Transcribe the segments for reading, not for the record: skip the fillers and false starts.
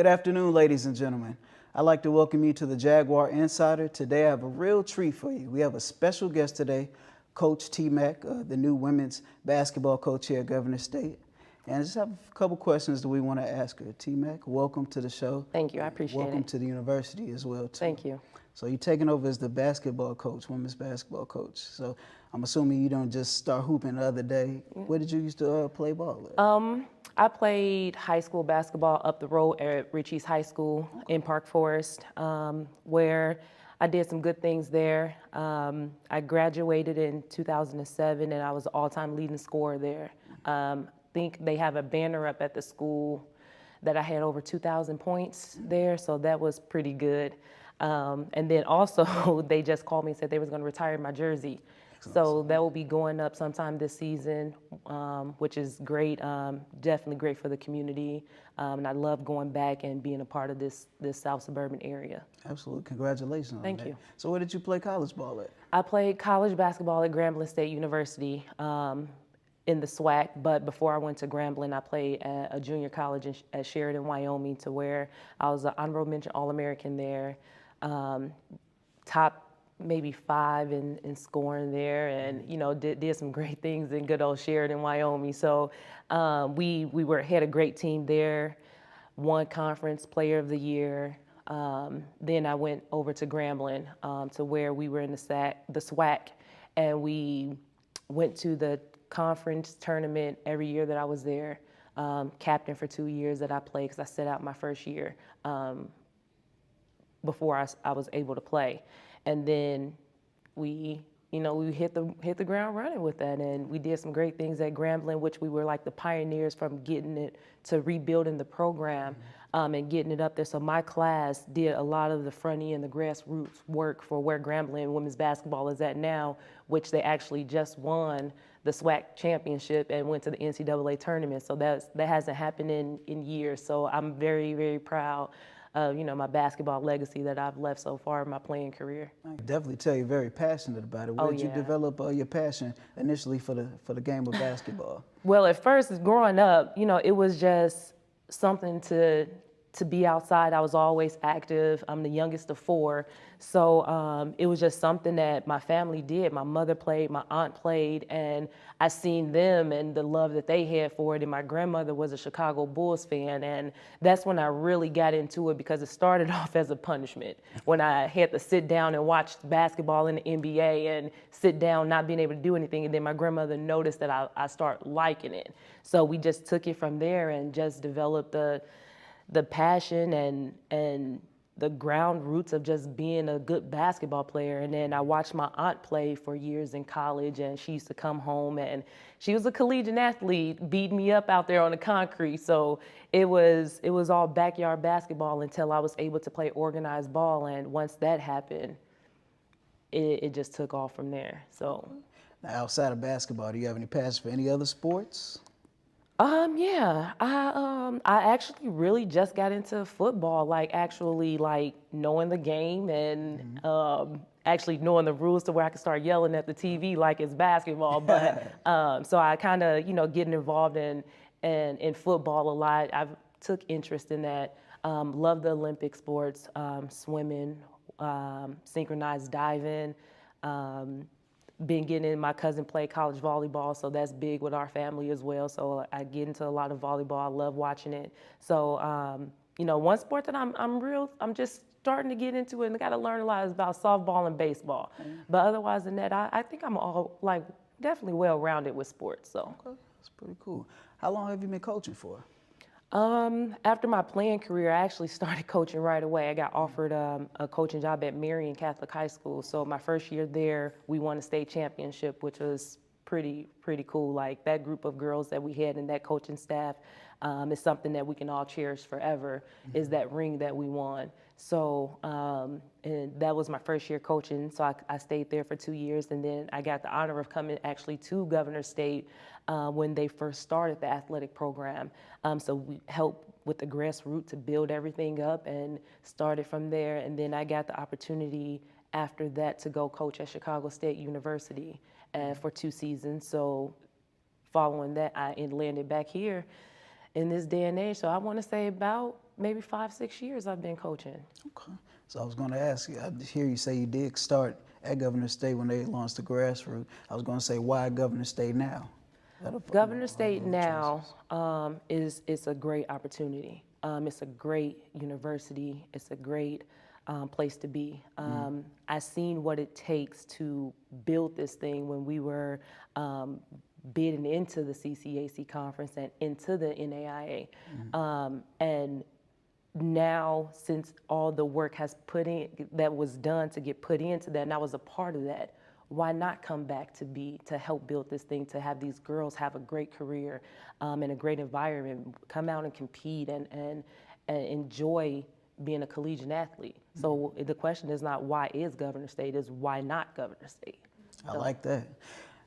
Good afternoon, ladies and gentlemen. I'd like to welcome you to the Jaguar Insider. Today I have a real treat for you. We have a special guest today, Coach T. Mack, the new women's basketball coach here at Governor State. And I just have a couple questions that we want to ask her. T. Mack, welcome to the show. Thank you, I appreciate it. Welcome to the university as well, too. Thank you. So you're taking over as the basketball coach, women's basketball coach. So I'm assuming you don't just start hooping the other day. Where did you used to play ball at? I played high school basketball up the road at Ritchie's High School in Park Forest, where I did some good things there. I graduated in 2007, and I was the all-time leading scorer there. I think they have a banner up at the school that I had over 2,000 points there, so that was pretty good. And then also, they just called me and said they was going to retire my jersey. So that will be going up sometime this season, which is great, definitely great for the community. And I love going back and being a part of this South Suburban area. Absolutely. Congratulations on that. Thank you. So where did you play college ball at? I played college basketball at Grambling State University in the SWAC, but before I went to Grambling, I played at a junior college at Sheridan, Wyoming, to where I was an honorable mention All-American there, top maybe 5 in scoring there, and did some great things in good old Sheridan, Wyoming. So we had a great team there, won conference player of the year. Then I went over to Grambling to where we were in the SWAC, and we went to the conference tournament every year that I was there. Captain for 2 years that I played, because I set out my first year before I was able to play. And then we hit the ground running with that, and we did some great things at Grambling, which we were like the pioneers from getting it to rebuilding the program and getting it up there. So my class did a lot of the front end, the grassroots work for where Grambling women's basketball is at now, which they actually just won the SWAC championship and went to the NCAA tournament. So that hasn't happened in years. So I'm very, very proud of my basketball legacy that I've left so far in my playing career. I can definitely tell you're very passionate about it. Where did you develop your passion initially for the game of basketball? Well, at first, growing up, it was just something to be outside. I was always active. I'm the youngest of 4. So it was just something that my family did. My mother played, my aunt played, and I seen them and the love that they had for it. And my grandmother was a Chicago Bulls fan. And that's when I really got into it, because it started off as a punishment. When I had to sit down and watch basketball in the NBA and sit down not being able to do anything. And then my grandmother noticed that I start liking it. So we just took it from there and just developed the passion and the ground roots of just being a good basketball player. And then I watched my aunt play for years in college, and she used to come home, and she was a collegiate athlete, beating me up out there on the concrete. So it was all backyard basketball until I was able to play organized ball. And once that happened, it just took off from there. So now, outside of basketball, do you have any passion for any other sports? Yeah, I actually really just got into football, actually knowing the game and actually knowing the rules to where I could start yelling at the TV like it's basketball. But so I kind of getting involved in football a lot. I've took interest in that. Love the Olympic sports, swimming, synchronized diving. Been getting in. My cousin played college volleyball, so that's big with our family as well. So I get into a lot of volleyball. I love watching it. So one sport that I'm just starting to get into it and I got to learn a lot is about softball and baseball. But otherwise than that, I think I'm all definitely well-rounded with sports. So okay, that's pretty cool. How long have you been coaching for? After my playing career, I actually started coaching right away. I got offered a coaching job at Marion Catholic High School. So my first year there, we won a state championship, which was pretty cool. That group of girls that we had in that coaching staff is something that we can all cherish forever, is that ring that we won. So and that was my first year coaching. So I stayed there for 2 years, and then I got the honor of coming actually to Governor State when they first started the athletic program. So we helped with the grassroots to build everything up and started from there. And then I got the opportunity after that to go coach at Chicago State University for 2 seasons. So following that, I landed back here in this day and age. So I want to say about maybe 5, 6 years I've been coaching. Okay. So I was going to ask you, I hear you say you did start at Governor State when they launched the grassroots. I was going to say, why Governor State now? Governor State now is a great opportunity. It's a great university. It's a great place to be. I've seen what it takes to build this thing when we were bidding into the CCAC conference and into the NAIA. And now, since all the work that was done to get put into that, and I was a part of that, why not come back to help build this thing, to have these girls have a great career and a great environment, come out and compete and enjoy being a collegiate athlete. So the question is not why is Governor State, is why not Governor State? I like that.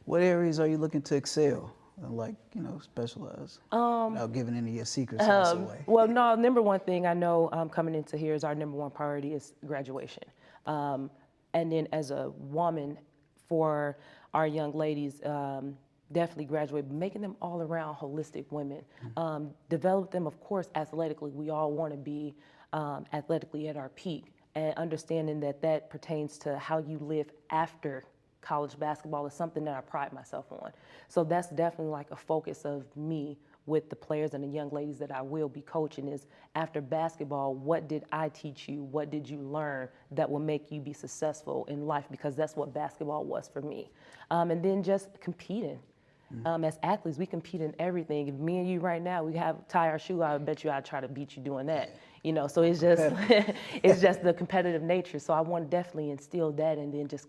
What areas are you looking to excel? Like, specialize, without giving any of your secrets away. Well, no, number one thing I know coming into here is our number one priority is graduation. And then as a woman, for our young ladies, definitely graduate, making them all around holistic women. Develop them, of course, athletically. We all want to be athletically at our peak, and understanding that pertains to how you live after college basketball is something that I pride myself on. So that's definitely like a focus of me with the players and the young ladies that I will be coaching is, after basketball, what did I teach you? What did you learn that will make you be successful in life? Because that's what basketball was for me. And then just competing. As athletes, we compete in everything. If me and you right now, we have tie our shoe, I bet you I'd try to beat you doing that. So it's just it's just the competitive nature. So I want to definitely instill that, and then just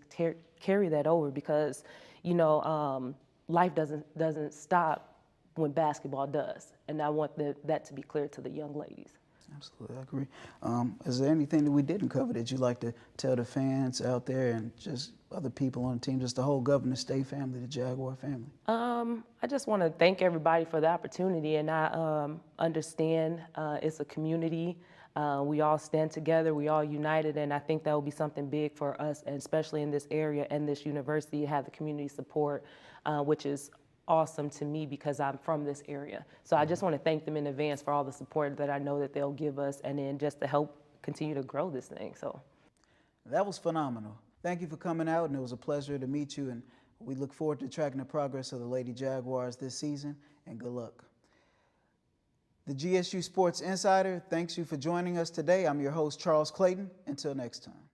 carry that over, because life doesn't stop when basketball does, and I want that to be clear to the young ladies. Absolutely, I agree. Is there anything that we didn't cover that you'd like to tell the fans out there and just other people on the team, just the whole Governor State family, the Jaguar family? I just want to thank everybody for the opportunity, and I understand it's a community. We all stand together, we all united, and I think that will be something big for us, and especially in this area and this university, have the community support, which is awesome to me because I'm from this area. So I just want to thank them in advance for all the support that I know that they'll give us, and then just to help continue to grow this thing. So that was phenomenal. Thank you for coming out, and it was a pleasure to meet you, and we look forward to tracking the progress of the Lady Jaguars this season, and good luck. The GSU Sports Insider thanks you for joining us today. I'm your host, Charles Clayton. Until next time.